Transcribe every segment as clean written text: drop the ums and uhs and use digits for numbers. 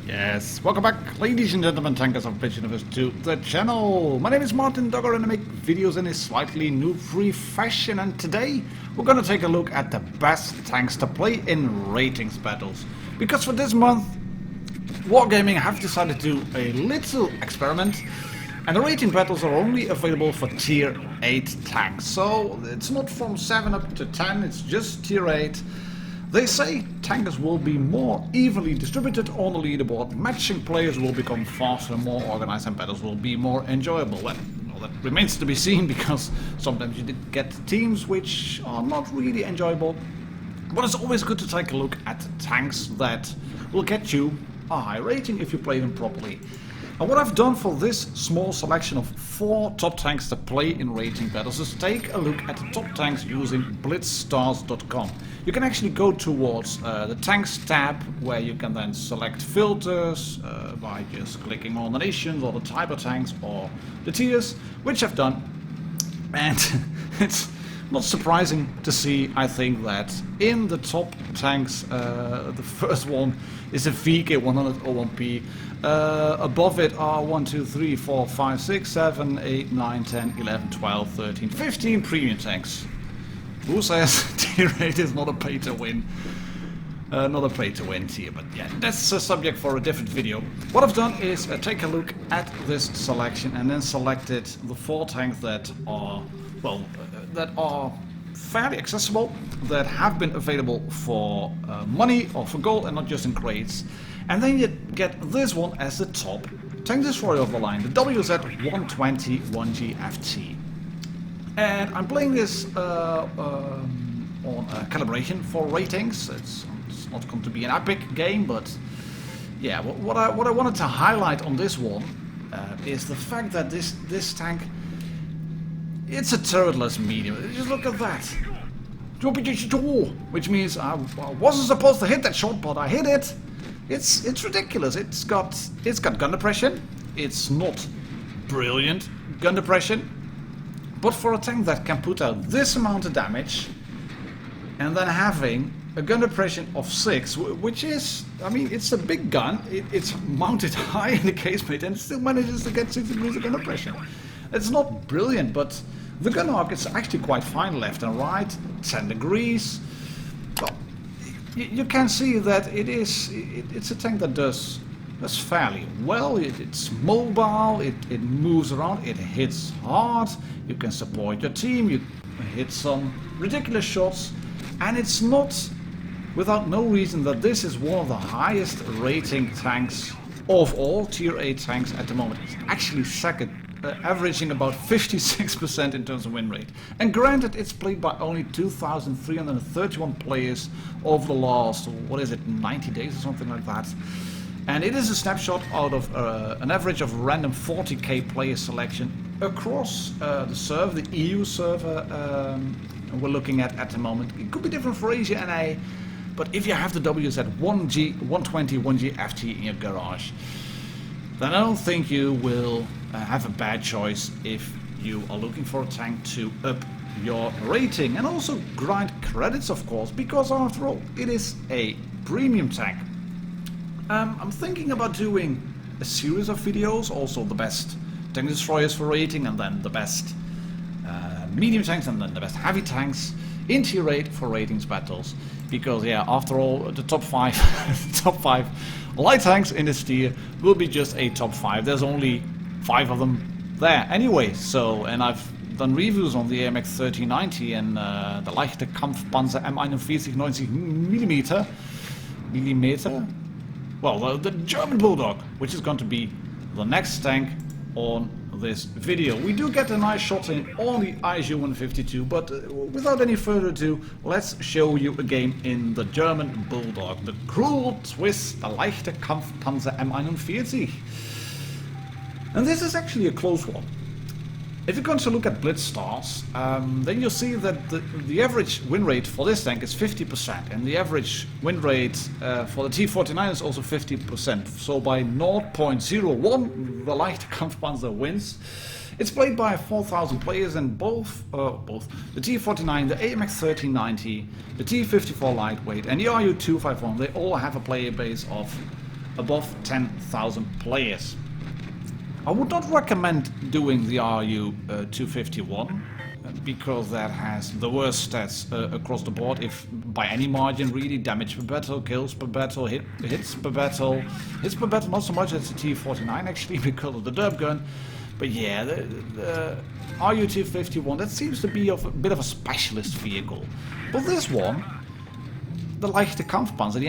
Yes, welcome back, ladies and gentlemen, tankers of Blitz Universe, to the channel. My name is Martin Dogger and I make videos in a slightly noob-free fashion, and today we're gonna take a look at the best tanks to play in ratings battles. Because for this month, Wargaming have decided to do a little experiment, and the rating battles are only available for tier 8 tanks. So it's not from 7 up to 10, it's just tier 8. They say tankers will be more evenly distributed on the leaderboard, matching players will become faster and more organized, and battles will be more enjoyable. Well, that remains to be seen, because sometimes you get teams which are not really enjoyable. But it's always good to take a look at tanks that will get you a high rating if you play them properly. And what I've done for this small selection of 4 top tanks to play in rating battles is take a look at the top tanks using blitzstars.com. You can actually go towards the tanks tab, where you can then select filters by just clicking on the nations or the type of tanks or the tiers, which I've done. And it's not surprising to see, I think, that in the top tanks, the first one is a VK100 above it are 1, 2, 3, 4, 5, 6, 7, 8, 9, 10, 11, 12, 13, 15 premium tanks. Who says tier 8 is not a pay to win? Not a pay to win tier, but yeah, that's a subject for a different video. What I've done is take a look at this selection and then selected the 4 tanks that are, well, that are fairly accessible, that have been available for money or for gold and not just in crates. And then you get this one as the top tank destroyer of the line, the WZ-120 1GFT. And I'm playing this on calibration for ratings. It's not going to be an epic game, but yeah, what I wanted to highlight on this one is the fact that this tank, it's a turretless medium. Just look at that. Which means I wasn't supposed to hit that shot, but I hit it. It's ridiculous. It's got gun depression. It's not brilliant gun depression, but for a tank that can put out this amount of damage, and then having a gun depression of 6, which is, I mean, it's a big gun. It's mounted high in the casemate, and it still manages to get 6 degrees of gun depression. It's not brilliant, but the gun arc is actually quite fine, left and right, 10 degrees. Well, you can see that it's a tank that does fairly well. It's mobile, it moves around, it hits hard, you can support your team, you hit some ridiculous shots, and it's not without no reason that this is one of the highest rating tanks of all tier 8 tanks at the moment. It's actually second, averaging about 56% in terms of win rate. And granted, it's played by only 2,331 players over the last, what is it, 90 days or something like that. And it is a snapshot out of an average of random 40k player selection across the server, the EU server we're looking at the moment. It could be different for Asia and A, but if you have the WZ-120 1GFT in your garage, then I don't think you will have a bad choice if you are looking for a tank to up your rating. And also grind credits, of course, because after all, it is a premium tank. I'm thinking about doing a series of videos, also the best tank destroyers for rating, and then the best medium tanks, and then the best heavy tanks in tier 8 for ratings battles. Because yeah, after all, the top 5 top 5 light tanks in this tier will be just a top 5. There's only 5 of them there anyway. So, and I've done reviews on the AMX 1390 and the leichte Kampfpanzer M41 90 millimeter. Well, the German Bulldog, which is going to be the next tank on this video. We do get a nice shot in on the ISU 152, but without any further ado, let's show you a game in the German Bulldog, the cruel twist, the leichte Kampfpanzer M41. And this is actually a close one. If you're going to look at Blitz stars, then you'll see that the average win rate for this tank is 50%, and the average win rate for the T49 is also 50%. So by 0.01, the leichte Kampfpanzer wins. It's played by 4,000 players, and both the T49, the AMX 1390, the T54 lightweight, and the RU251, they all have a player base of above 10,000 players. I would not recommend doing the RU 251 because that has the worst stats across the board, if by any margin really. Damage per battle, kills per battle, hits per battle. Hits per battle not so much as the T49 actually because of the derp gun. But yeah, the RU 251, that seems to be a bit of a specialist vehicle. But this one, the leichte Kampfpanzer, the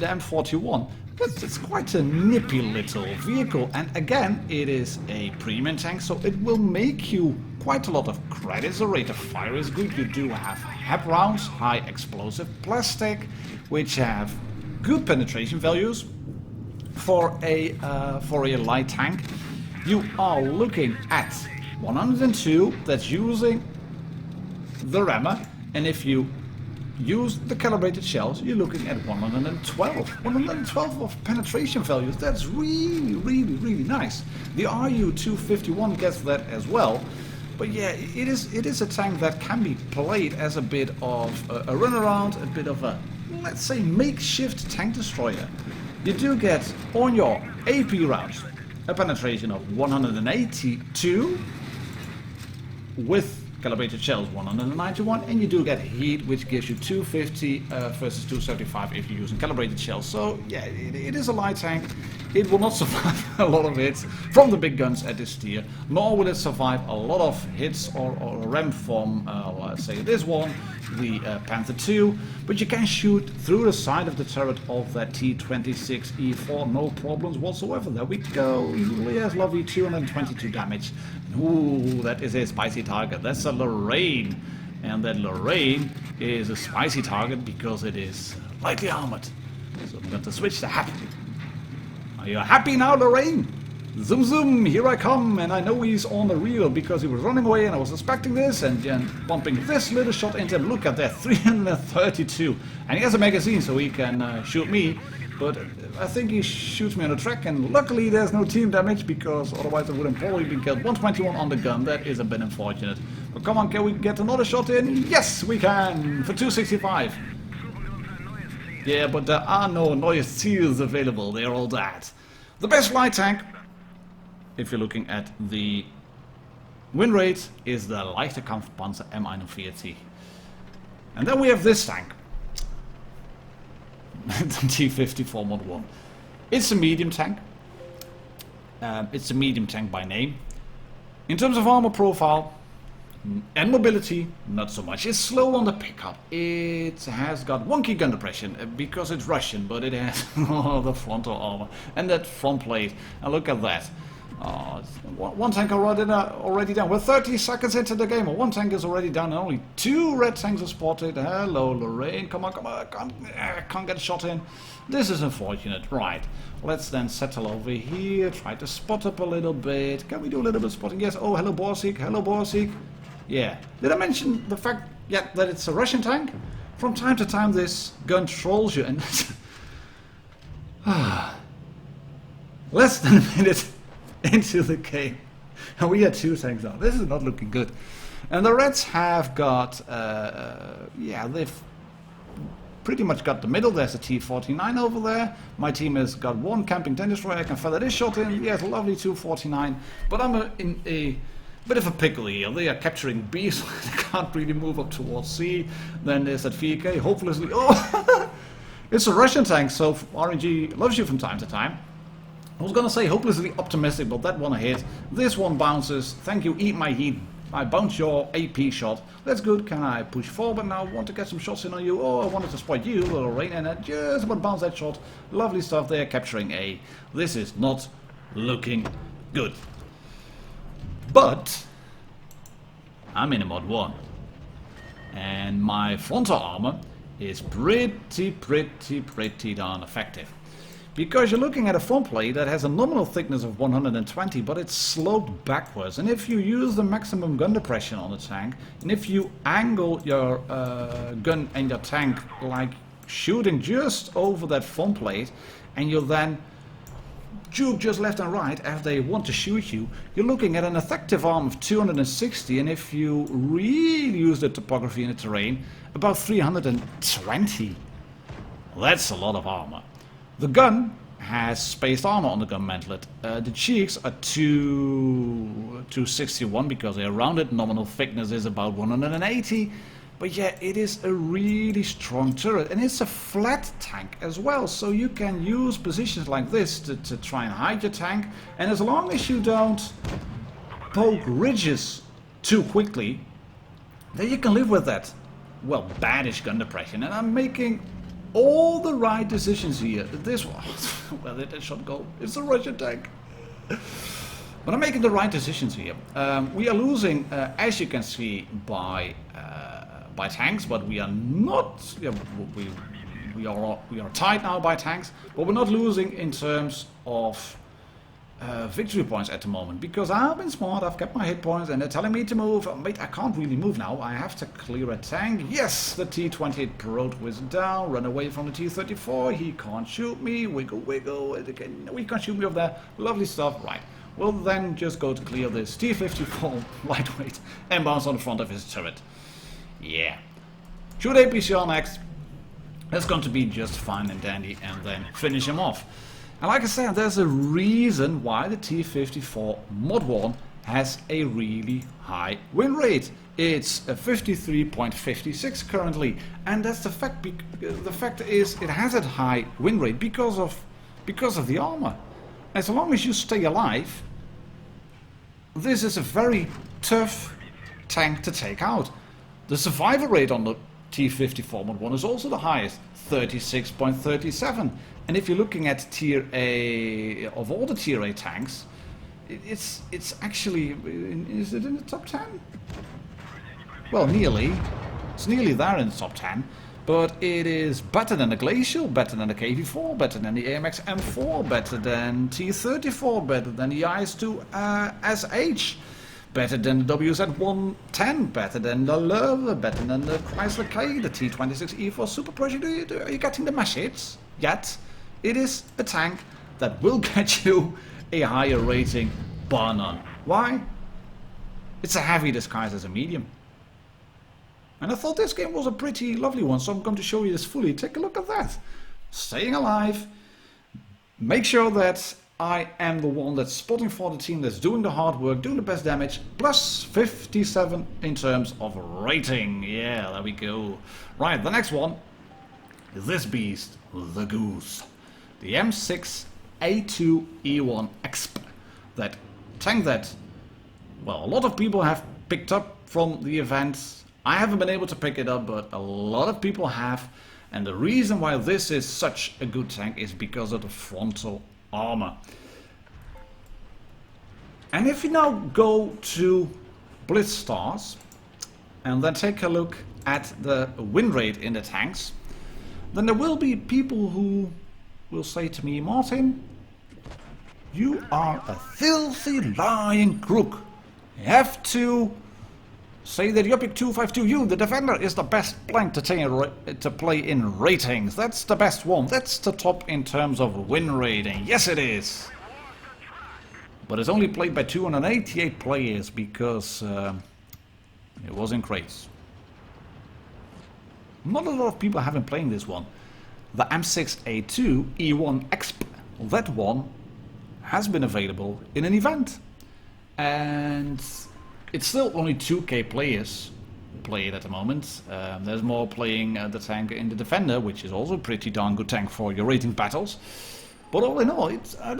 M41, it's quite a nippy little vehicle, and again, it is a premium tank, so it will make you quite a lot of credits. The rate of fire is good. You do have HEP rounds, high explosive plastic, which have good penetration values for a light tank. You are looking at 102. That's using the rammer, and if you use the calibrated shells, you're looking at 112 of penetration values. That's really nice. The RU 251 gets that as well. But yeah, it is a tank that can be played as a bit of a runaround, a bit of a, let's say, makeshift tank destroyer. You do get on your AP rounds a penetration of 182 with calibrated shells 191, and you do get heat, which gives you 250 versus 275 if you're using calibrated shells. So yeah, it is a light tank. It will not survive a lot of hits from the big guns at this tier, nor will it survive a lot of hits or ram from, let's say this one, the Panther II, but you can shoot through the side of the turret of that T26E4, no problems whatsoever. There we go. He has lovely 222 damage. Ooh, that is a spicy target. That's a Lorraine, and that Lorraine is a spicy target because it is lightly armored. So I'm going to switch to happy. Are you happy now, Lorraine? Zoom zoom, here I come, and I know he's on the reel because he was running away and I was expecting this, and bumping this little shot into him. Look at that, 332. And he has a magazine so he can shoot me, but I think he shoots me on the track, and luckily there's no team damage because otherwise I would have probably been killed. 121 on the gun, that is a bit unfortunate. But come on, can we get another shot in? Yes, we can, for 265. Yeah, but there are no Neue Ziels available, they're all dead. The best light tank, if you're looking at the win rate, is the leichte Kampfpanzer M41. And then we have this tank. The T54 Mod 1. It's a medium tank. It's a medium tank by name. In terms of armor profile and mobility, not so much. It's slow on the pickup. It has got wonky gun depression because it's Russian, but it has the frontal armor and that front plate. And look at that. One tank already down. We're 30 seconds into the game. One tank is already down, and only 2 red tanks are spotted. Hello, Lorraine. Come on. Can't get a shot in. This is unfortunate. Right. Let's then settle over here. Try to spot up a little bit. Can we do a little bit of spotting? Yes. Oh, hello, Borsig. Hello, Borsig. Yeah. Did I mention the fact that it's a Russian tank? From time to time, this gun trolls you, and less than a minute into the game, and we had 2 tanks now. This is not looking good. And the Reds have got, yeah, they've pretty much got the middle. There's a T49 over there. My team has got 1 camping tank destroyer. I can feather this shot in. Yes, lovely 249. But I'm in a bit of a pickle here. They are capturing B, so they can't really move up towards C. Then there's that VK, hopelessly. Oh, it's a Russian tank, so RNG loves you from time to time. I was gonna say hopelessly optimistic, but that one hit. This one bounces. Thank you, eat my heat. I bounce your AP shot. That's good. Can I push forward now? Want to get some shots in on you? Oh, I wanted to spot you, little rain, and I just about bounce that shot. Lovely stuff there, capturing A. This is not looking good. But I'm in a mod 1. And my frontal armor is pretty darn effective. Because you're looking at a front plate that has a nominal thickness of 120, but it's sloped backwards. And if you use the maximum gun depression on the tank, and if you angle your gun and your tank like shooting just over that front plate, and you then juke just left and right as they want to shoot you, you're looking at an effective arm of 260, and if you really use the topography in the terrain, about 320. Well, that's a lot of armor. The gun has spaced armor on the gun mantlet. The cheeks are 261 because they're rounded. Nominal thickness is about 180. But yeah, it is a really strong turret, and it's a flat tank as well, so you can use positions like this to try and hide your tank, and as long as you don't poke ridges too quickly, then you can live with that, well, baddish gun depression. And I'm making all the right decisions here. This one, where did that shot go? It's a Russian tank. But I'm making the right decisions here. We are losing, as you can see, by tanks, but we are not. Yeah, we are tied now by tanks, but we're not losing in terms of victory points at the moment, because I've been smart. I've kept my hit points, and they're telling me to move. Wait, I can't really move now. I have to clear a tank. Yes, the T-28 Proto is down. Run away from the T-34. He can't shoot me. Wiggle, wiggle. No, he can't shoot me up there. Lovely stuff. Right. We'll then just go to clear this T-54 lightweight and bounce on the front of his turret. Yeah. Shoot APCR next. That's going to be just fine and dandy, and then finish him off. And like I said, there's a reason why the T-54 Mod 1 has a really high win rate. It's a 53.56 currently, and that's the fact. The fact is, it has a high win rate because of the armor. As long as you stay alive, this is a very tough tank to take out. The survival rate on the T-54 Mod 1 is also the highest, 36.37. And if you're looking at tier A, of all the tier A tanks, it's actually, is it in the top 10? Well, nearly. It's nearly there in the top 10. But it is better than the Glacial, better than the KV-4, better than the AMX M4, better than T-34, better than the IS-2 SH. Better than the WZ-110, better than the Lover, better than the Chrysler K, the T-26 E4 Super Project. Are you getting the message yet? It is a tank that will get you a higher rating, bar none. Why? It's a heavy disguised as a medium. And I thought this game was a pretty lovely one, so I'm going to show you this fully. Take a look at that. Staying alive. Make sure that I am the one that's spotting for the team, that's doing the hard work, doing the best damage, plus 57 in terms of rating. Yeah, there we go. Right, the next one is this beast, the Goose. The M6A2E1 Exp. That tank that, well, a lot of people have picked up from the event. I haven't been able to pick it up, but a lot of people have. And the reason why this is such a good tank is because of the frontal armor. And if you now go to Blitz Stars and then take a look at the win rate in the tanks, then there will be people who will say to me, Martin, you are a filthy lying crook. You have to say that Yupik 252U, the defender, is the best blank to play in ratings. That's the best one. That's the top in terms of win rating. Yes, it is. But it's only played by 288 players because it was in crates. Not a lot of people have been playing this one. The M6A2 E1 Exp, that one has been available in an event. And it's still only 2k players play it at the moment. There's more playing the tank in the Defender, which is also a pretty darn good tank for your rating battles. But all in all, I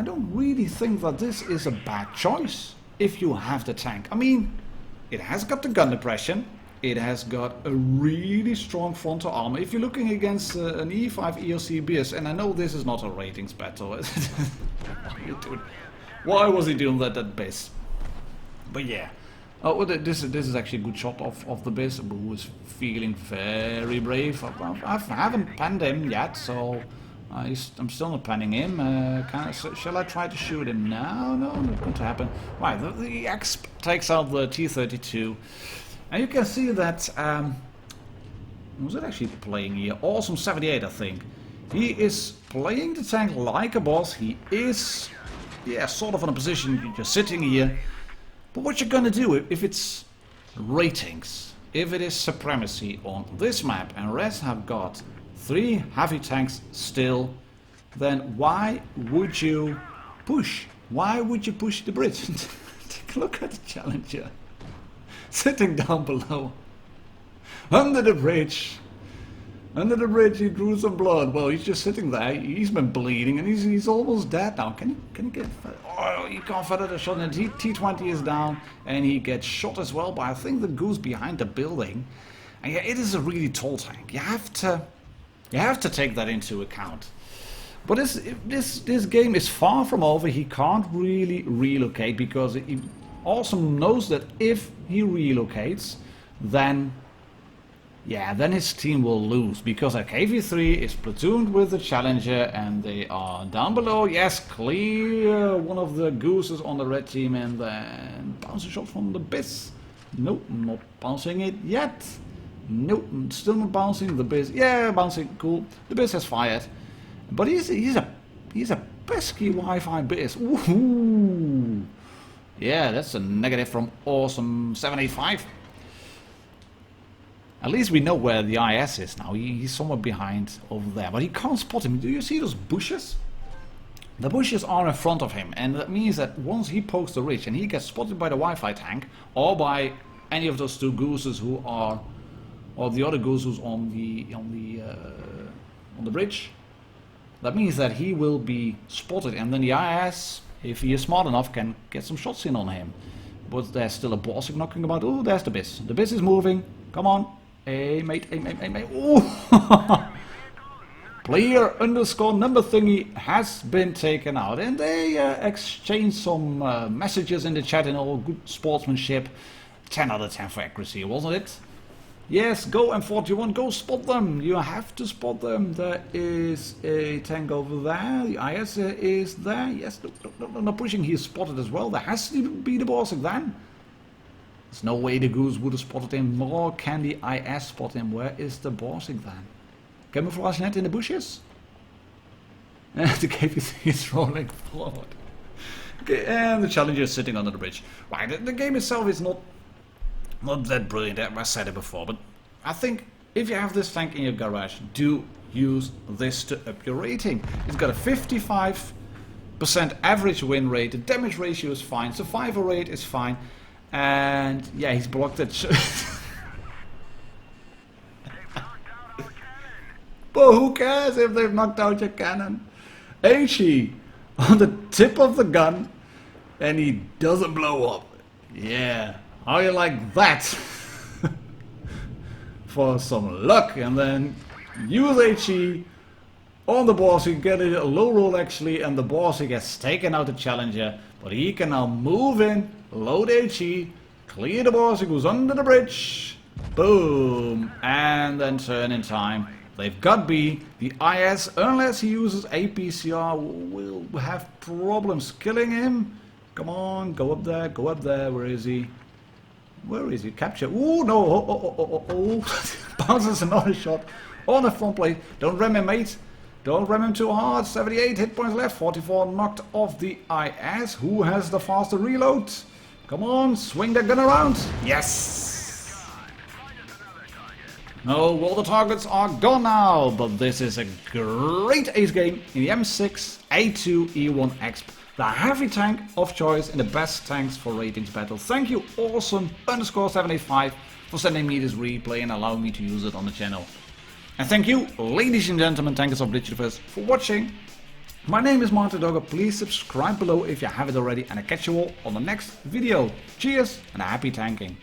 don't really think that this is a bad choice if you have the tank. I mean, it has got the gun depression. It has got a really strong frontal armor. If you're looking against an E5 EOC BIS, and I know this is not a ratings battle. Why was he doing that BIS? But yeah, this is actually a good shot of the BIS, who is feeling very brave. I haven't penned him yet, so I'm still not penning him. Shall I try to shoot him now? No, not going to happen. Right, the X takes out the T-32, and you can see that. Was it actually playing here? Awesome 78, I think. He is playing the tank like a boss. He is, yeah, sort of in a position you're sitting here. But what you're gonna do if it's ratings, if it is supremacy on this map, and Reds have got 3 heavy tanks still, then why would you push? Why would you push the bridge? Take a look at the Challenger. Sitting down below. Under the bridge. Under the bridge he drew some blood. Well, he's just sitting there. He's been bleeding and he's almost dead now. Can he get... Oh, he can't further the shot. And T20 is down and he gets shot as well by, I think, the goose behind the building. And yeah, it is a really tall tank. You have to take that into account. But this game is far from over. He can't really relocate because he also knows that if he relocates, then his team will lose, because KV3 is platooned with the Challenger and they are down below. Yes, clear one of the gooses on the red team, and then bounce a shot from the Biz. Nope, not bouncing it yet. Nope, still not bouncing. The Biz, yeah, bouncing, cool. The Biz has fired, but he's a pesky Wi-Fi Biz. Woohoo! Yeah, that's a negative from Awesome 785. At least we know where the IS is now. He's somewhere behind over there, but he can't spot him. Do you see those bushes? The bushes are in front of him, and that means that once he pokes the ridge and he gets spotted by the Wi-Fi tank or by any of those two gooses who are, or the other goose who's on the bridge, that means that he will be spotted, and then the IS, if he is smart enough, can get some shots in on him. But there's still a boss knocking about. Oh, there's the Biz. The Biz is moving. Come on. Hey, mate, hey, mate, hey, mate. Ooh. Player underscore number thingy has been taken out. And they exchanged some messages in the chat in all good sportsmanship. 10 out of 10 for accuracy, wasn't it? Yes, go M41, go spot them. You have to spot them. There is a tank over there. The IS is there. Yes, no pushing. He is spotted as well. There has to be the boss then. There's no way the goose would have spotted him, nor can the IS spot him. Where is the bossing then? Camouflage net in the bushes? And the KV3 is rolling forward. Okay, and the Challenger is sitting under the bridge. Right, the game itself is not that brilliant, I said it before, but I think if you have this tank in your garage, do use this to up your rating. It's got a 55% average win rate, the damage ratio is fine, survival rate is fine. And yeah, he's blocked it. But who cares if they've knocked out your cannon? HE on the tip of the gun and he doesn't blow up. Yeah, how you like that? For some luck, and then use HE on the boss. You get a low roll actually, and the boss he gets taken out the Challenger, but he can now move in. Load HE, clear the boss, he goes under the bridge, boom, and then turn in time. They've got B. The IS, unless he uses APCR, will have problems killing him. Come on, go up there, where is he? Where is he? Capture, ooh, no, oh. Bounces another shot on the front plate. Don't ram him, mate. Don't ram him too hard. 78 hit points left, 44 knocked off the IS. Who has the faster reload? Come on, swing that gun around. Yes! No, all the targets are gone now, but this is a great ace game in the M6 A2 E1 Exp, the heavy tank of choice in the best tanks for ratings battle. Thank you, awesome underscore 785, for sending me this replay and allowing me to use it on the channel. And thank you, ladies and gentlemen, tankers of Blitz Universe, for watching. My name is martindogger. Please subscribe below if you haven't already, and I catch you all on the next video. Cheers and happy tanking.